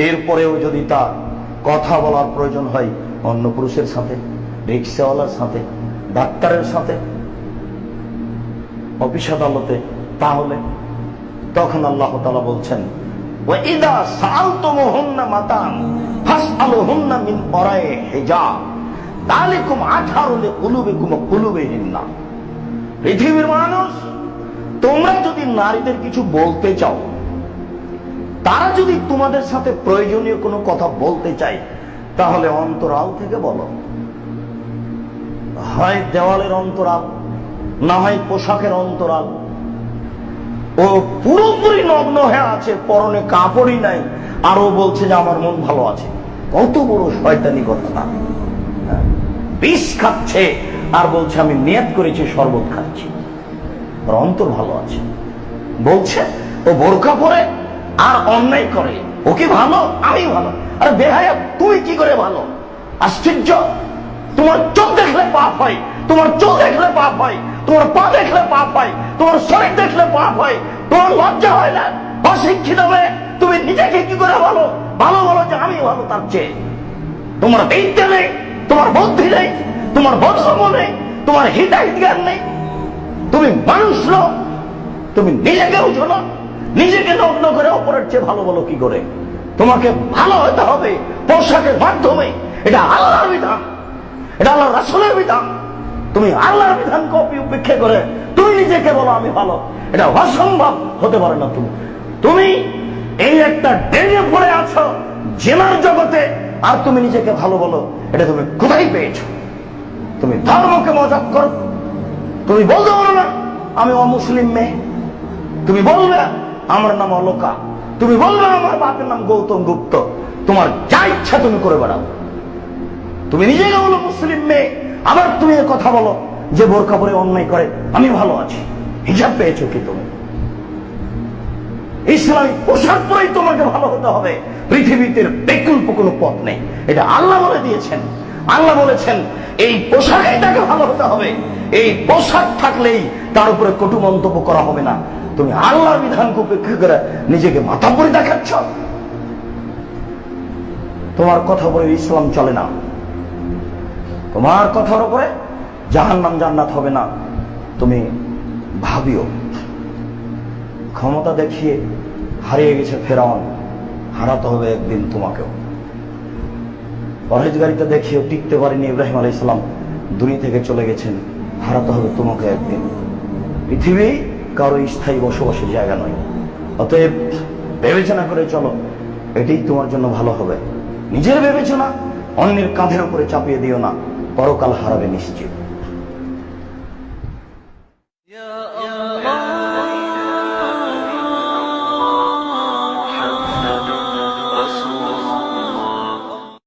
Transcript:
এরপরেও যদি তার কথা বলার প্রয়োজন হয় অন্য পুরুষের সাথে, রিক্সাওয়ালার সাথে, ডাক্তারের সাথে, অফিস আদালতে, তাহলে তখন আল্লাহ তাআলা বলছেন ওয়াইদা সাআলতুমুহুন্না মাতান ফাসআলুহুন্না মিন ওরাই হিজাব যালিকুম আতহারু লিকুলুবিকুম ওয়া কুলুবিহিন্না। পৃথিবীর মানুষ, তোমরা যদি নারীদের কিছু বলতে চাও, তারা যদি তোমাদের সাথে প্রয়োজনীয় কোনো কথা বলতে চায়, তাহলে অন্তরাল থেকে বলো। হয় দেওয়ালের অন্তরাল, না হয় পোশাকের অন্তরাল। ও পুরোপুরি নগ্ন হয়ে আছে, পরনে কাপড়ই নাই, আরো বলছে যে আমার মন ভালো আছে। কত বড় শয়তানি কথা না! বিষ খাচ্ছে আর বলছে আমি নিয়ত করেছি শরবত খাচ্ছি, ওর অন্তর ভালো আছে। বলছে ও বোরকা পরে আর অন্যায় করে, ও কি ভালো? আমি ভালো। আরে বেহায়া, তুমি কি করে ভালো? আশ্চর্য! তোমার চোখ দেখলে পাপ হয়, তোমার চোখ দেখলে পাপ হয়, তোমার পা দেখলে পাপ হয়, তোমার শরীর দেখলে পাপ হয়। তোমার লজ্জা হয় না? অশিক্ষিত হয়ে তুমি নিজেকে কি করে ভালো ভালো বলো যে আমি ভালো? তার চেয়ে তোমার বিদ্যা নেই, তোমার বুদ্ধি নেই, তোমার বোধগম্য নেই, তোমার হিতাহিত জ্ঞান নেই, তুমি মানুষ নও, তুমি নিজেকে উঠো না, নিজেকে নগ্ন করে অপরের চেয়ে ভালো বলো কি করে? তোমাকে ভালো হতে হবে পোশাকের মাধ্যমে। এটা আল্লাহর বিধান, এটা আল্লাহ রাসূলের বিধান। তুমি আল্লাহর বিধানকে উপেক্ষা করে তুমি নিজেকে বলো আমি ভালো, এটা অসম্ভব, হতে পারে না। তুমি এই একটা ডেঙে পড়ে আছো জেনার জগতে, আর তুমি নিজেকে ভালো বলো, এটা তুমি কোথায় পেয়েছো? তুমি ধর্মকে মজাক করো। তুমি বলতে পারো না আমি অমুসলিম মেয়ে, তুমি বলবে আমার নাম অলোকা, তুমি বলবে আমার বাপের নাম গৌতম গুপ্ত, তোমার যা ইচ্ছা তুমি করে বেড়াও। তুমি নিজেকে বলো মুসলিম মেয়ে, আবার তুমি কথা বলো যে বোরকা পরে অন্যায় করে আমি ভালো আছি। হিজাব পেয়েছো কি তুমি? ইসলামিক পোশাক পরেই তোমাকে ভালো হতে হবে, পৃথিবীতে বিকল্প কোনো পথ নেই। এটা আল্লাহ বলে দিয়েছেন। আল্লাহ বলেছেন এই পোশাকেই তাকে ভালো হতে হবে, এই পোশাক থাকলেই তার উপরে কটু মন্তব্য করা হবে না। তুমি আল্লাহর বিধানকে উপেক্ষা করে নিজেকে মাথাপরি দেখাচ্ছ। তোমার কথা বলে ইসলাম চলে না, তোমার কথার উপরে জাহান্নাম জান্নাত হবে না। তুমি ভাবিও, ক্ষমতা দেখিয়ে হারিয়ে গেছে ফেরাউন, হারাতে হবে একদিন তোমাকেও। পরহেজগারিতা দেখিয়েও টিকতে পারেনি ইব্রাহিম আলাইহিস সালাম, দুনিয়া থেকে চলে গেছেন, হারাতে হবে তোমাকে একদিন। পৃথিবী কারো স্থায়ী বসবাসের জায়গা নয়। অতএব বিবেচনা করে চলো, এটাই তোমার জন্য ভালো হবে। নিজের বিবেচনা অন্যের কাঁধের উপরে চাপিয়ে দিও না, পরকাল হারাবে নিশ্চিত।